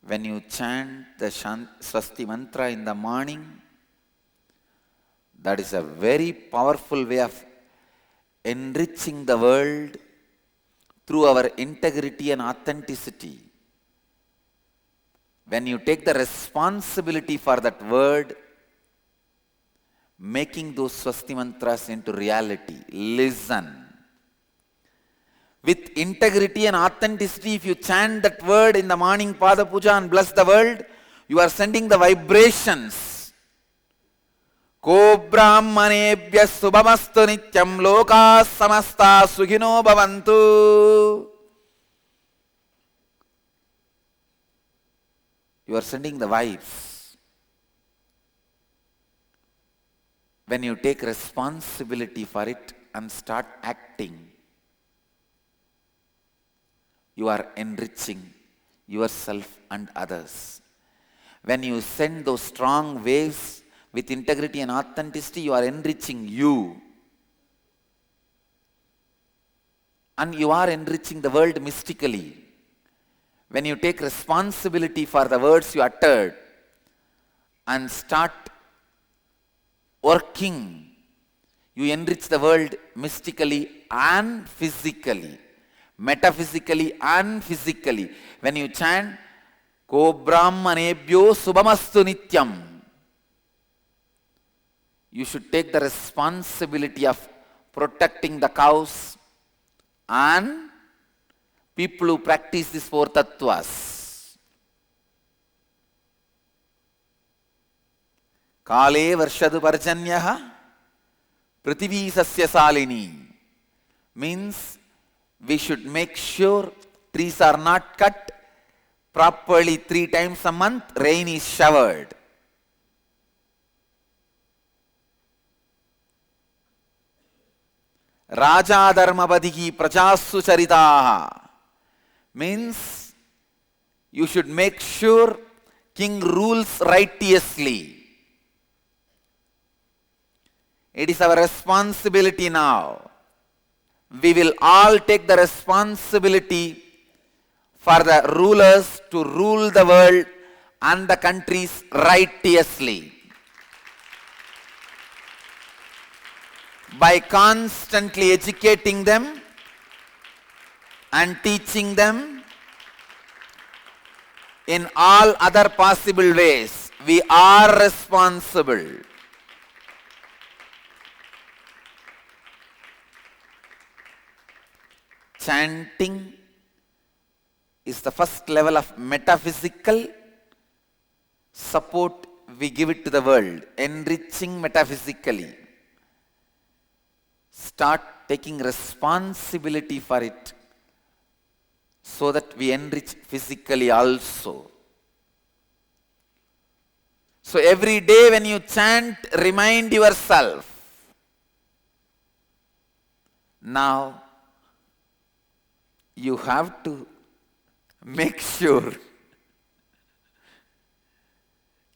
When you chant the Swasti mantra in the morning, that is a very powerful way of enriching the world through our integrity and authenticity. When you take the responsibility for that word, making those Swasti mantras into reality, listen. With integrity and authenticity, if you chant that word in the morning Pada Puja and bless the world, you are sending the vibrations. Ko brahmanebhya subhamastu nityam loka samasta sukhino bhavantu. You are sending the vibes. When you take responsibility for it and start acting, you are enriching yourself and others. When you send those strong waves with integrity and authenticity, you are enriching you. And you are enriching the world mystically. When you take responsibility for the words you uttered and start working, you enrich the world mystically and physically. Metaphysically and physically. When you chant, Ko brahmanebhyo subhamastu nityam, you should take the responsibility of protecting the cows and people who practice these four tattvas. Kale varshadu parjanyaha prithivi sasya salini means we should make sure trees are not cut properly 3 times a month, rain is showered. Raja dharmavadihi prajasu charitaha means you should make sure king rules righteously. It is our responsibility now. We will all take the responsibility for the rulers to rule the world and the countries righteously. By constantly educating them and teaching them in all other possible ways, we are responsible. Chanting is the first level of metaphysical support we give it to the world, enriching metaphysically. Start taking responsibility for it so that we enrich physically also. So every day when you chant, remind yourself, now you have to make sure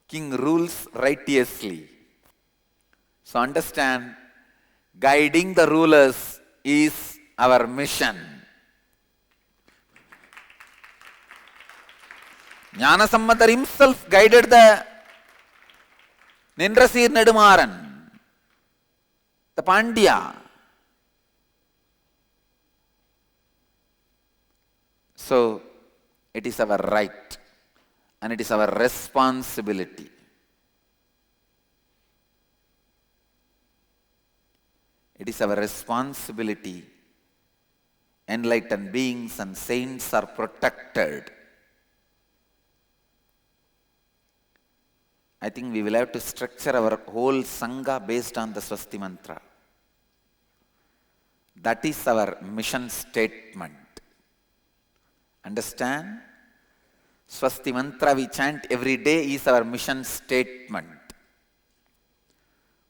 king rules righteously. So understand, guiding the rulers is our mission. Jnanasammatar himself guided the Nindrasir Nedumaran, the Pandya. So, it is our right and it is our responsibility. It is our responsibility. Enlightened beings and saints are protected. I think we will have to structure our whole Sangha based on the Swasti mantra. That is our mission statement. Understand? Swasti mantra we chant every day is our mission statement.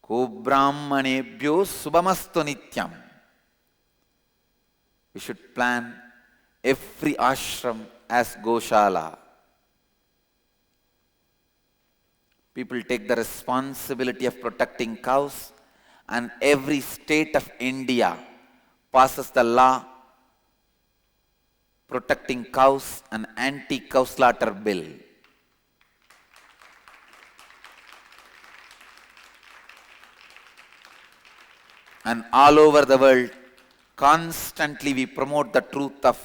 Ko brahmanebhyo subhamastu nityam. We should plan every ashram as Goshala. People take the responsibility of protecting cows, and every state of India passes the law protecting cows and anti-cow slaughter bill. And all over the world, constantly we promote the truth of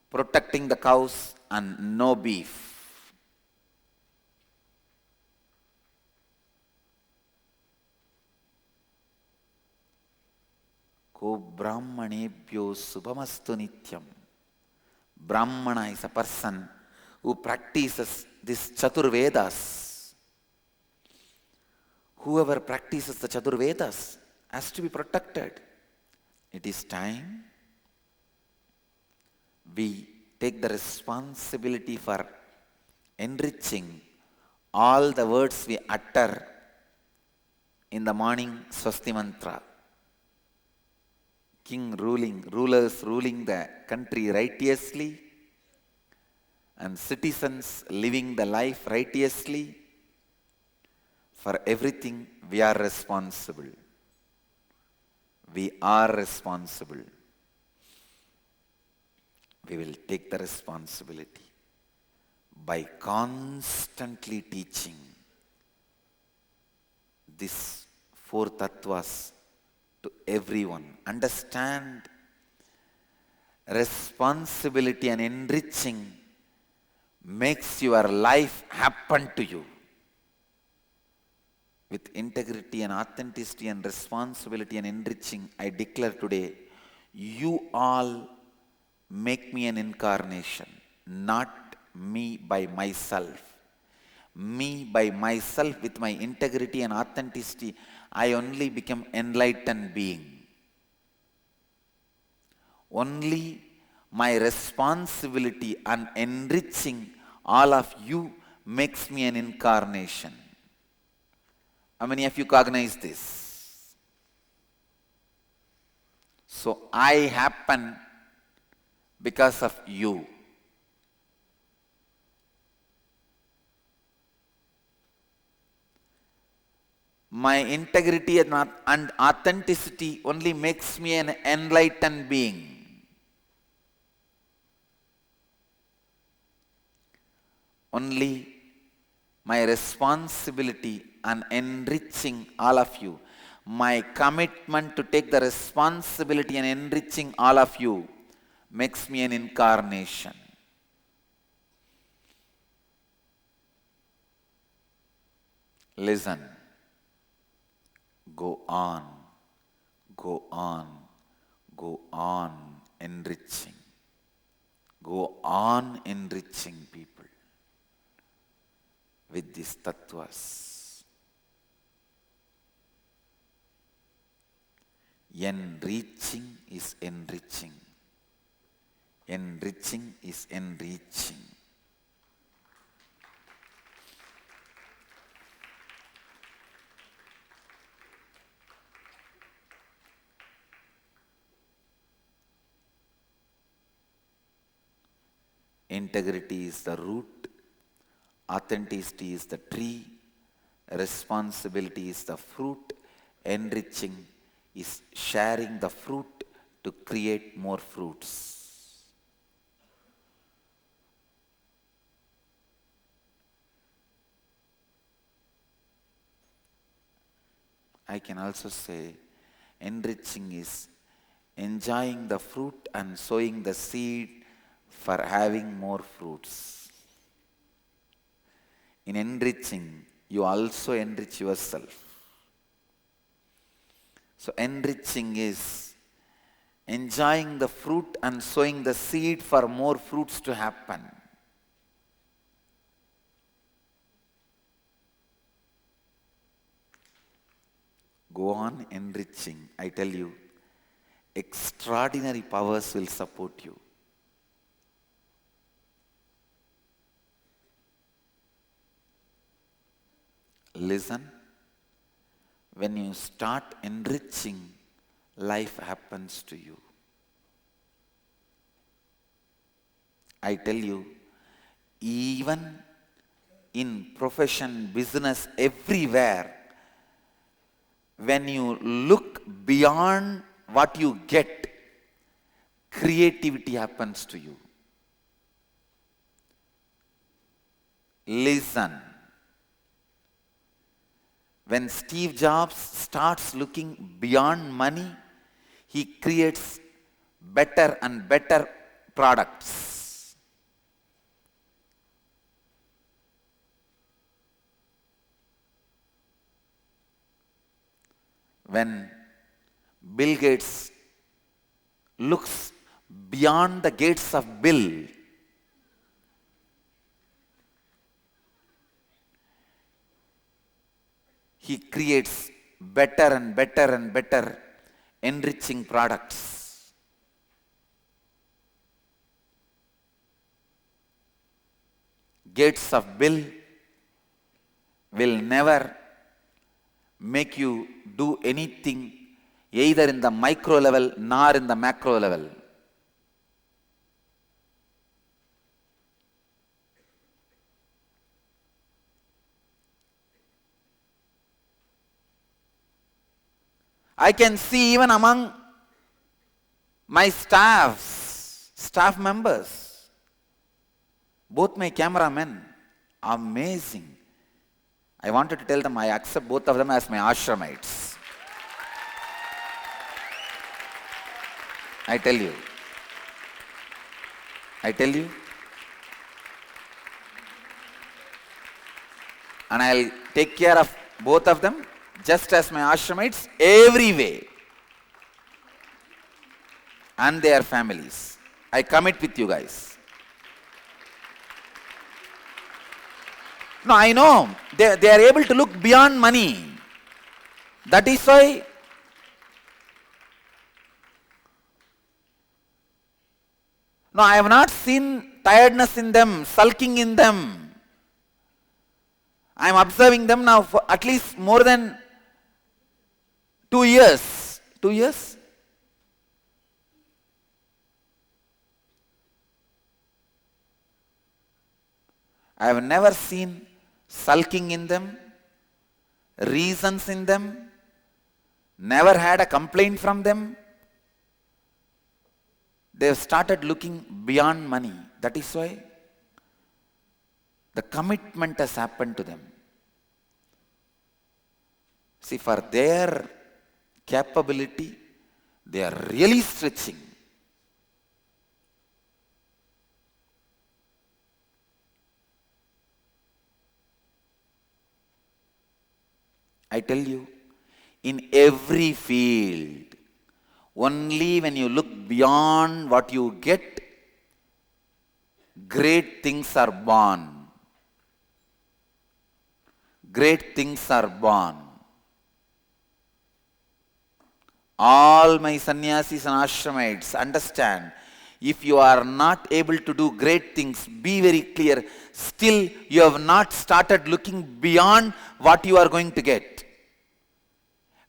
protecting the cows and no beef. Ko Brahmanebhyo Subhamastu Nityam. Brahmana is a person who practices this Chaturvedas. Whoever practices the Chaturvedas has to be protected. It is time we take the responsibility for enriching all the words we utter in the morning Swasti Mantra. Rulers ruling the country righteously, and citizens living the life righteously. For everything we are responsible. We are responsible. We will take the responsibility by constantly teaching these four tattvas to everyone. Understand responsibility and enriching makes your life happen to you. With integrity and authenticity and responsibility and enriching, I declare today, you all make me an incarnation, not me by myself. Me by myself with my integrity and authenticity, I only become enlightened being. Only my responsibility and enriching all of you makes me an incarnation. How many of you cognize this? So I happen because of you. My integrity and authenticity only makes me an enlightened being. Only my responsibility and enriching all of you, my commitment to take the responsibility and enriching all of you makes me an incarnation. Listen. Go on, go on, go on enriching. Go on enriching people with these tattvas. Enriching is enriching. Enriching is enriching. Integrity is the root, authenticity is the tree, responsibility is the fruit, enriching is sharing the fruit to create more fruits. I can also say enriching is enjoying the fruit and sowing the seed for having more fruits. In enriching, you also enrich yourself. So enriching is enjoying the fruit and sowing the seed for more fruits to happen. Go on enriching. I tell you, extraordinary powers will support you. Listen, when you start enriching, life happens to you. I tell you, even in profession, business, everywhere, when you look beyond what you get, creativity happens to you. Listen. When Steve Jobs starts looking beyond money, he creates better and better products. When Bill Gates looks beyond the gates of Bill, he creates better and better and better enriching products. Gates of Bill will never make you do anything either in the micro level nor in the macro level. I can see even among my staff members, both my cameramen, amazing. I wanted to tell them I accept both of them as my ashramites. I tell you. And I'll take care of both of them just as my ashramites every way. And their families. I commit with you guys. No, I know. They are able to look beyond money. That is why no, I have not seen tiredness in them, sulking in them. I am observing them now for at least more than 2 years. 2 years? I have never seen sulking in them, reasons in them, never had a complaint from them. They have started looking beyond money. That is why the commitment has happened to them. See, for their capability, they are really stretching. I tell you, in every field, only when you look beyond what you get, great things are born. Great things are born. All my sannyasis and ashramites understand, if you are not able to do great things, be very clear, still you have not started looking beyond what you are going to get.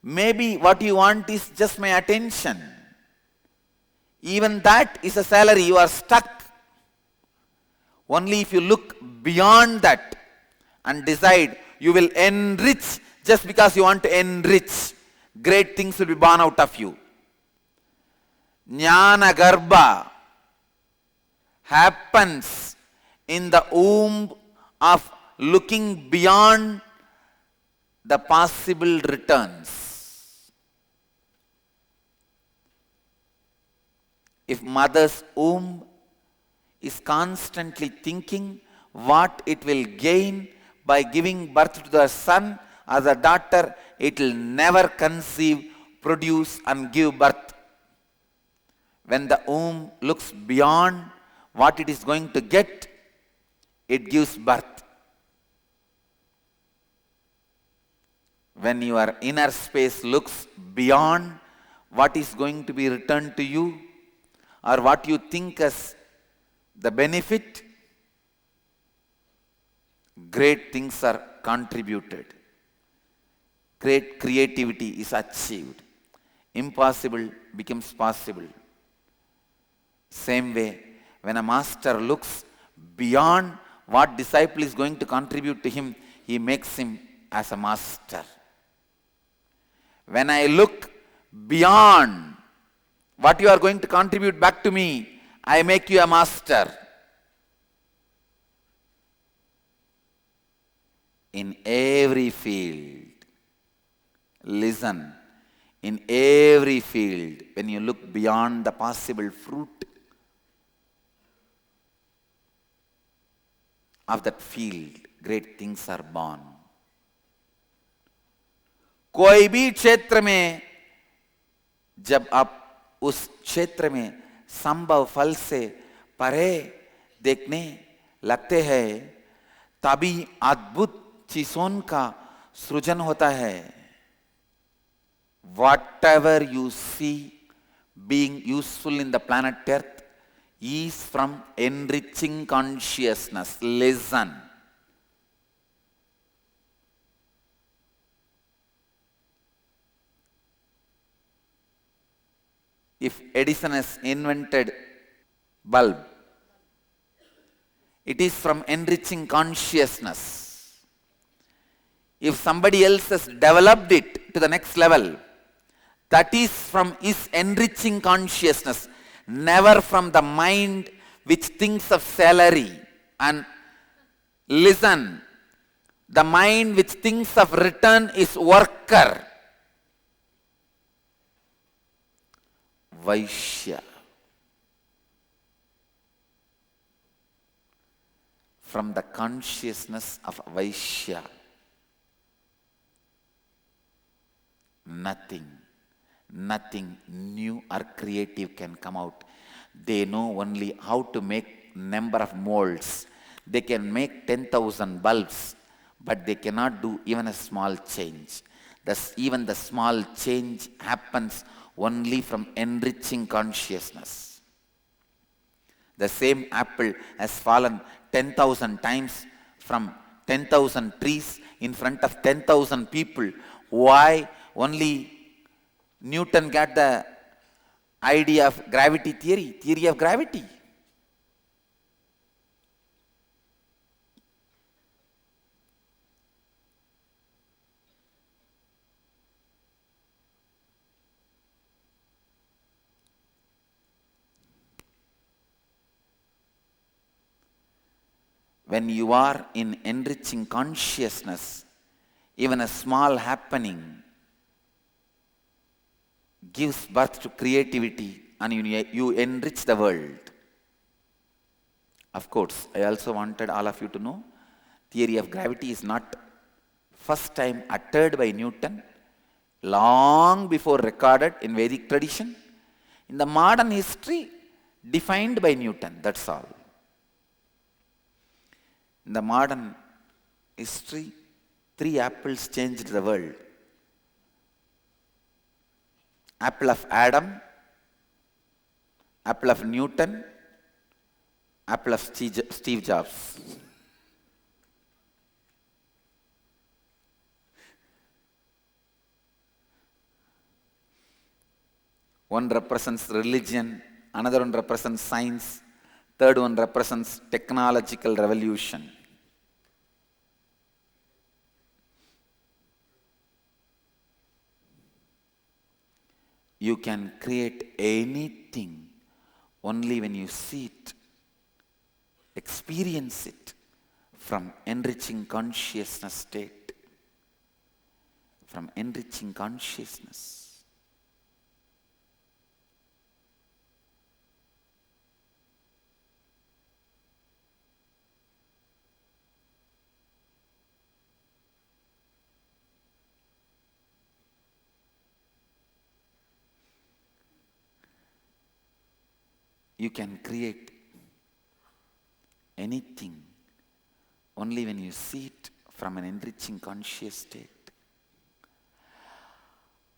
Maybe what you want is just my attention. Even that is a salary, you are stuck. Only if you look beyond that and decide you will enrich just because you want to enrich, great things will be born out of you. Jnana Garbha happens in the womb of looking beyond the possible returns. If mother's womb is constantly thinking what it will gain by giving birth to the son or the daughter, it will never conceive, produce and give birth. When the womb looks beyond what it is going to get, it gives birth. When your inner space looks beyond what is going to be returned to you, or what you think as the benefit, great things are contributed. Great creativity is achieved. Impossible becomes possible. Same way, when a master looks beyond what disciple is going to contribute to him, he makes him as a master. When I look beyond what you are going to contribute back to me, I make you a master. In every field, Listen. In every field, when you look beyond the possible fruit of that field, great things are born. कोई भी क्षेत्र में जब आप उस क्षेत्र में संभव फल से परे देखने लगते हैं, तभी अद्भुत चीजों का सृजन होता है. Whatever you see being useful in the planet Earth is from enriching consciousness. Listen. If Edison has invented bulb, it is from enriching consciousness. If somebody else has developed it to the next level, that is from his enriching consciousness, never from the mind which thinks of salary. And listen, the mind which thinks of return is worker. Vaishya. From the consciousness of Vaishya, nothing new or creative can come out. They know only how to make number of molds. They can make 10,000 bulbs, but they cannot do even a small change. Even the small change happens only from enriching consciousness. The same apple has fallen 10,000 times from 10,000 trees in front of 10,000 people. Why? Only Newton got the idea of gravity theory of gravity. When you are in enriching consciousness, even a small happening gives birth to creativity and you enrich the world. Of course, I also wanted all of you to know, theory of gravity is not first time uttered by Newton, long before recorded in Vedic tradition. In the modern history, defined by Newton, that's all. In the modern history, 3 apples changed the world. Apple of Adam, apple of Newton, apple of Steve Jobs. One represents religion, another one represents science, third one represents technological revolution. You can create anything only when you see it, experience it from enriching consciousness state, from enriching consciousness. You can create anything only when you see it from an enriching conscious state.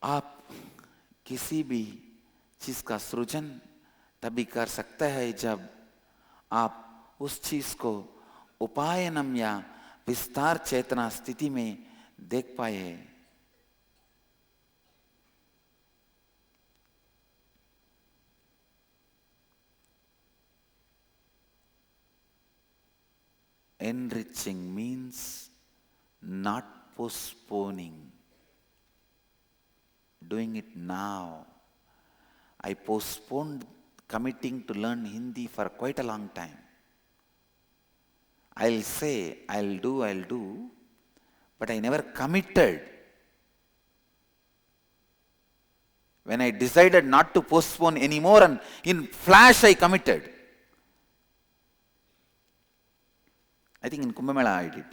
आप किसी भी चीज का सृजन तभी कर सकता है जब आप उस चीज को उपायनम या विस्तार चेतना स्थिति में देख पाए. Enriching means not postponing, doing it now. I postponed committing to learn Hindi for quite a long time. I'll say, I'll do, but I never committed When I decided not to postpone anymore, and in flash I committed. I think in Kumbh Mela I did.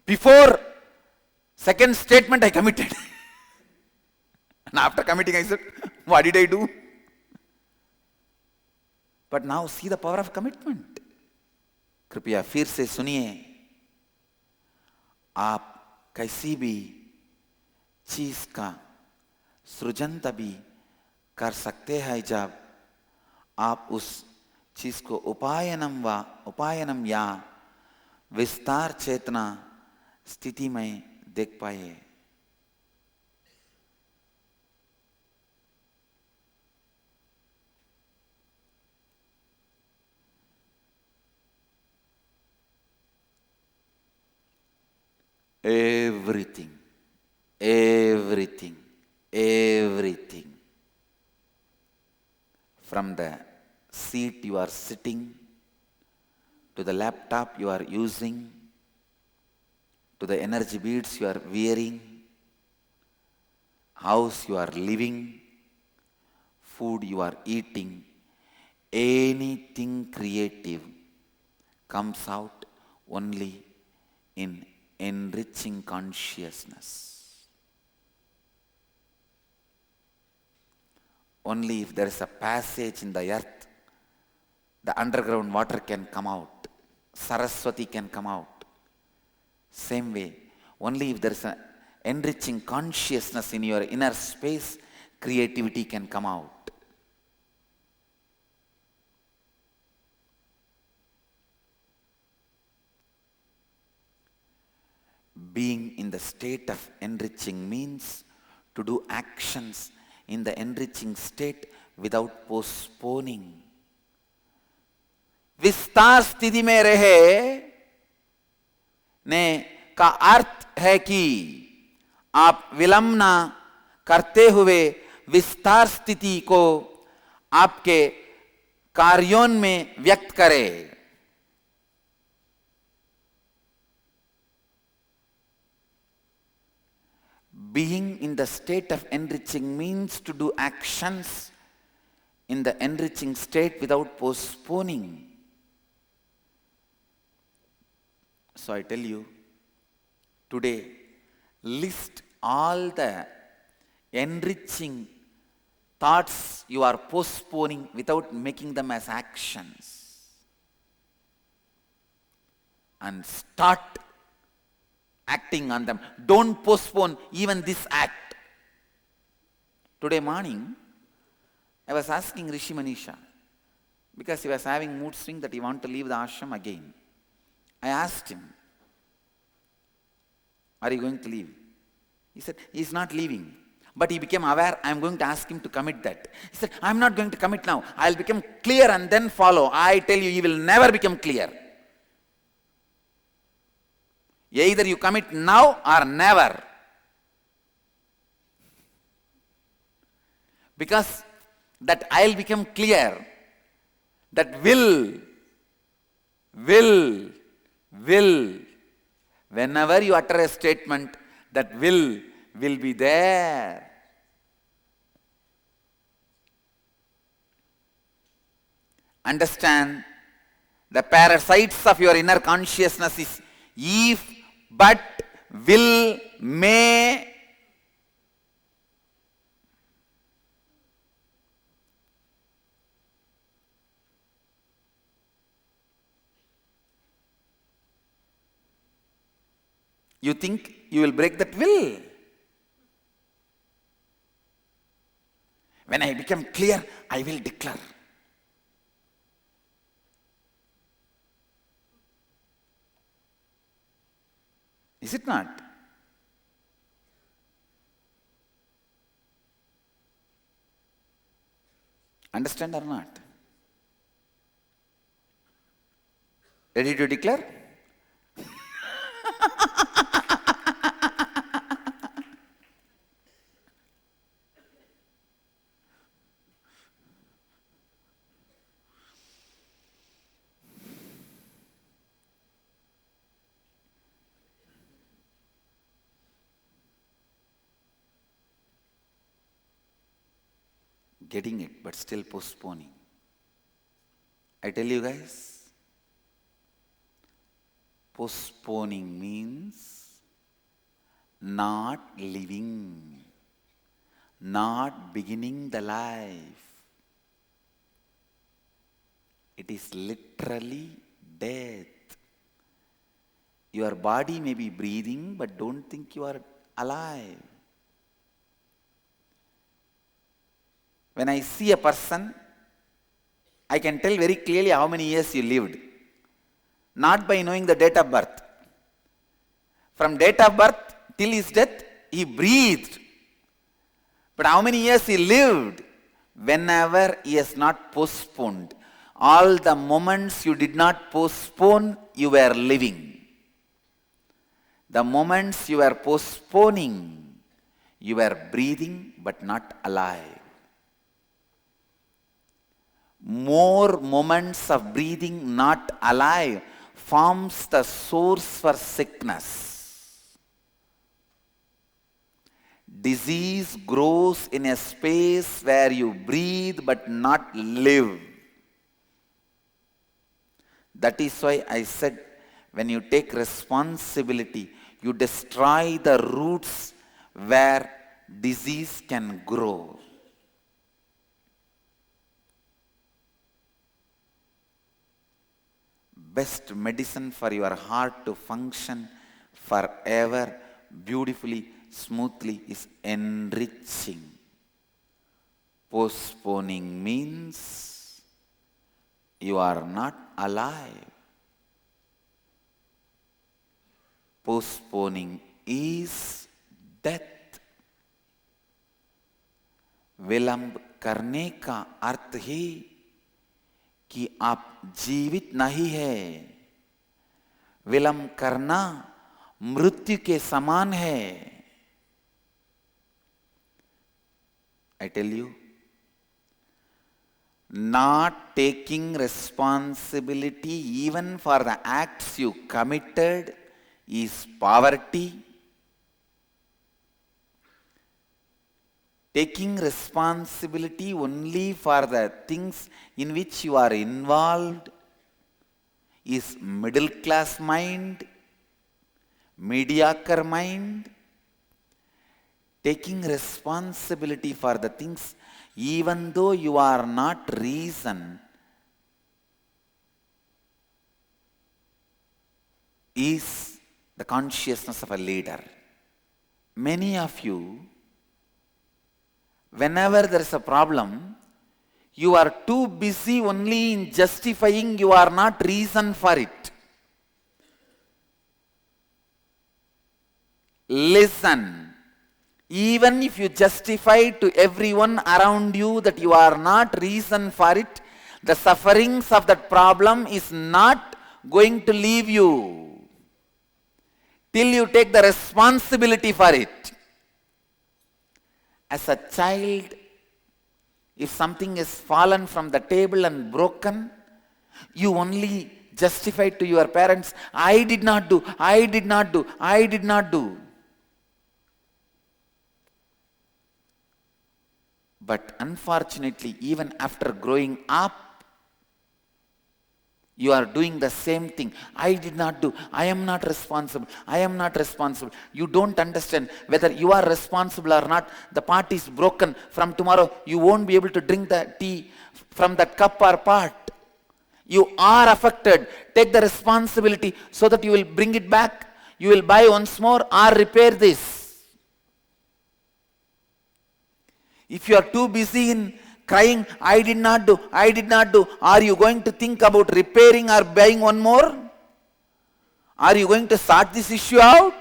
Before second statement I committed. And after committing I said, what did I do? But now see the power of commitment. कृपया फिर से सुनिए, आप कैसी भी चीज का सृजन तभी कर सकते हैं जब आप उस चीज को उपायनम या विस्तार चेतना स्थिति में देख पाए. Everything, everything, everything, from the seat you are sitting, to the laptop you are using, to the energy beads you are wearing, house you are living, food you are eating, anything creative comes out only in enriching consciousness. Only if there is a passage in the earth, the underground water can come out, Saraswati can come out. Same way, only if there is an enriching consciousness in your inner space, creativity can come out. Being in the state of enriching means to do actions in the enriching state without postponing. विस्तार स्थिति में रहे ने का अर्थ है कि आप विलंब न करते हुए विस्तार स्थिति को आपके कार्यों में व्यक्त करें. Being in the state of enriching means to do actions in the enriching state without postponing. So I tell you, today, list all the enriching thoughts you are postponing without making them as actions. And start acting on them. Don't postpone even this act. Today morning, I was asking Rishi Manisha, because he was having mood swing that he wanted to leave the ashram again. I asked him, are you going to leave? He said, he is not leaving. But he became aware, I am going to ask him to commit that. He said, I am not going to commit now. I will become clear and then follow. I tell you, he will never become clear. Either you commit now or never. Because that I'll become clear, that will, whenever you utter a statement, that will be there. Understand, the parasites of your inner consciousness is if, but, will, may. You think you will break that will. When I become clear, I will declare. Is it not? Understand or not? Ready to declare? getting it but still postponing. I tell you guys, postponing means not living, not beginning the life. It is literally death. Your body may be breathing, but don't think you are alive. When I see a person, I can tell very clearly how many years he lived. Not by knowing the date of birth. From date of birth till his death, he breathed. But how many years he lived? Whenever he has not postponed. All the moments you did not postpone, you were living. The moments you were postponing, you were breathing but not alive. More moments of breathing not alive forms the source for sickness. Disease grows in a space where you breathe but not live. That is why I said, when you take responsibility, you destroy the roots where disease can grow. Best medicine for your heart to function forever, beautifully, smoothly is enriching. Postponing means you are not alive. Postponing is death. विलंब करने का अर्थ ही कि आप जीवित नहीं है. विलंब करना मृत्यु के समान है. I tell you, not taking responsibility even for the acts you committed is poverty. Taking responsibility only for the things in which you are involved is middle class mind, mediocre mind. Taking responsibility for the things even though you are not reason is the consciousness of a leader. Many of you, whenever there is a problem, you are too busy only in justifying you are not reason for it. Listen. Even if you justify to everyone around you that you are not reason for it, the sufferings of that problem is not going to leave you till you take the responsibility for it. As a child, if something is fallen from the table and broken, you only justify to your parents, I did not do, I did not do, I did not do. But unfortunately, even after growing up, you are doing the same thing. I did not do. I am not responsible. I am not responsible. You don't understand whether you are responsible or not. The pot is broken. From tomorrow, you won't be able to drink the tea from that cup or pot. You are affected. Take the responsibility so that you will bring it back. You will buy once more or repair this. If you are too busy in crying, I did not do, I did not do, are you going to think about repairing or buying one more? Are you going to sort this issue out?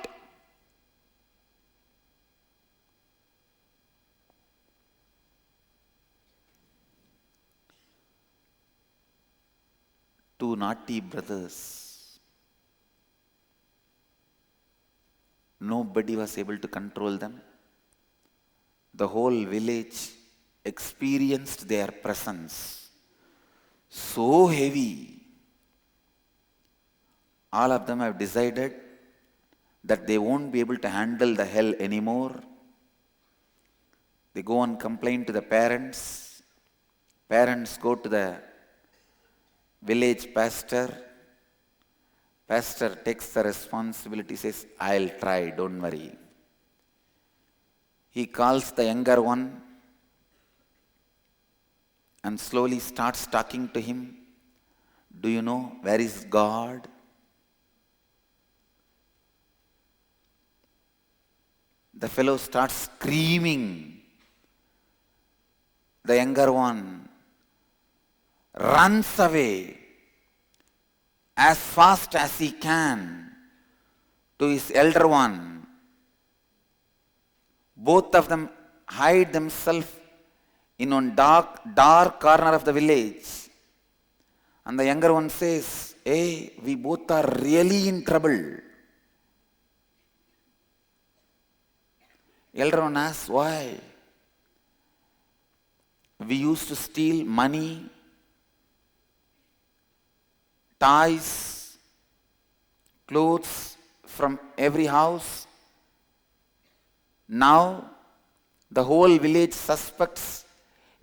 Two naughty brothers. Nobody was able to control them. The whole village experienced their presence. So heavy. All of them have decided that they won't be able to handle the hell anymore. They go and complain to the parents. Parents go to the village pastor. Pastor takes the responsibility, says, I'll try, don't worry. He calls the younger one and slowly starts talking to him. Do you know where is God? The fellow starts screaming. The younger one runs away as fast as he can to his elder one. Both of them hide themselves in one dark corner of the village. And the younger one says, hey, we both are really in trouble. Elder one asks, why? We used to steal money, toys, clothes from every house. Now, the whole village suspects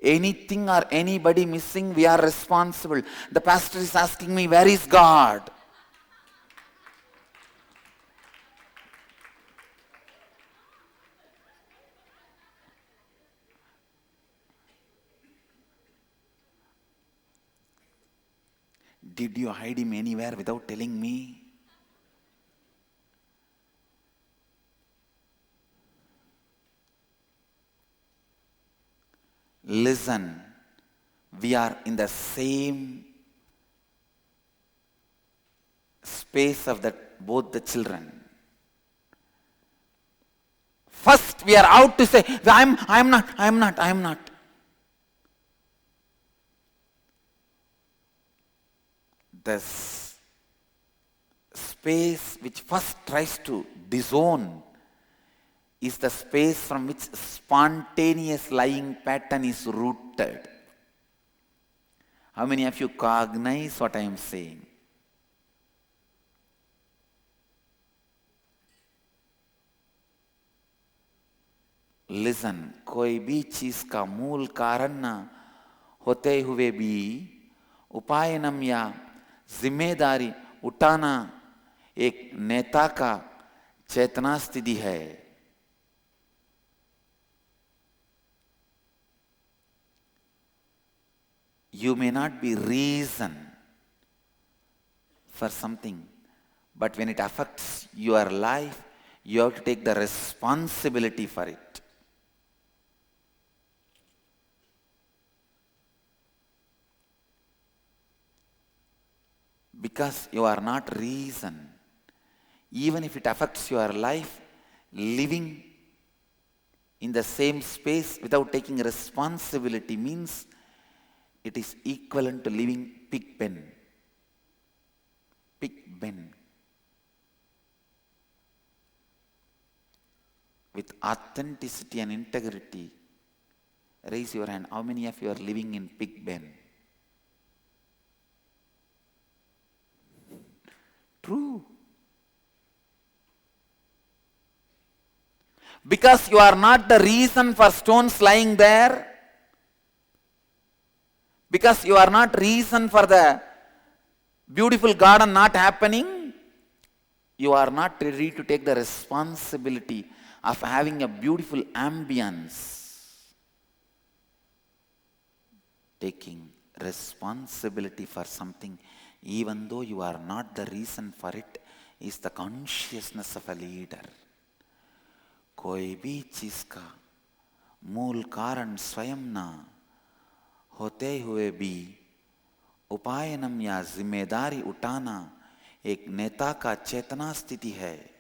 anything or anybody missing, we are responsible. The pastor is asking me, where is God? Did you hide him anywhere without telling me? Listen, we are in the same space of both the children. First, we are out to say, I am not. The space which first tries to disown is the space from which spontaneous lying pattern is rooted. How many of you cognize what I am saying? Listen, कोई भी चीज का मूल कारण न होते हुए भी उपायनम या जिम्मेदारी उठाना एक नेता का चेतना स्थिति है. You may not be reason for something, but when it affects your life, you have to take the responsibility for it. Because you are not reason. Even if it affects your life, living in the same space without taking responsibility means it is equivalent to living pig pen. Pig pen. With authenticity and integrity, raise your hand. How many of you are living in pig pen? True. Because you are not the reason for stones lying there. Because you are not reason for the beautiful garden not happening. You are not ready to take the responsibility of having a beautiful ambience. Taking responsibility for something even though you are not the reason for it is the consciousness of a leader. कोई भी चीज का मूल कारण स्वयं ना होते हुए भी उपायनम या जिम्मेदारी उठाना एक नेता का चेतना स्थिति है.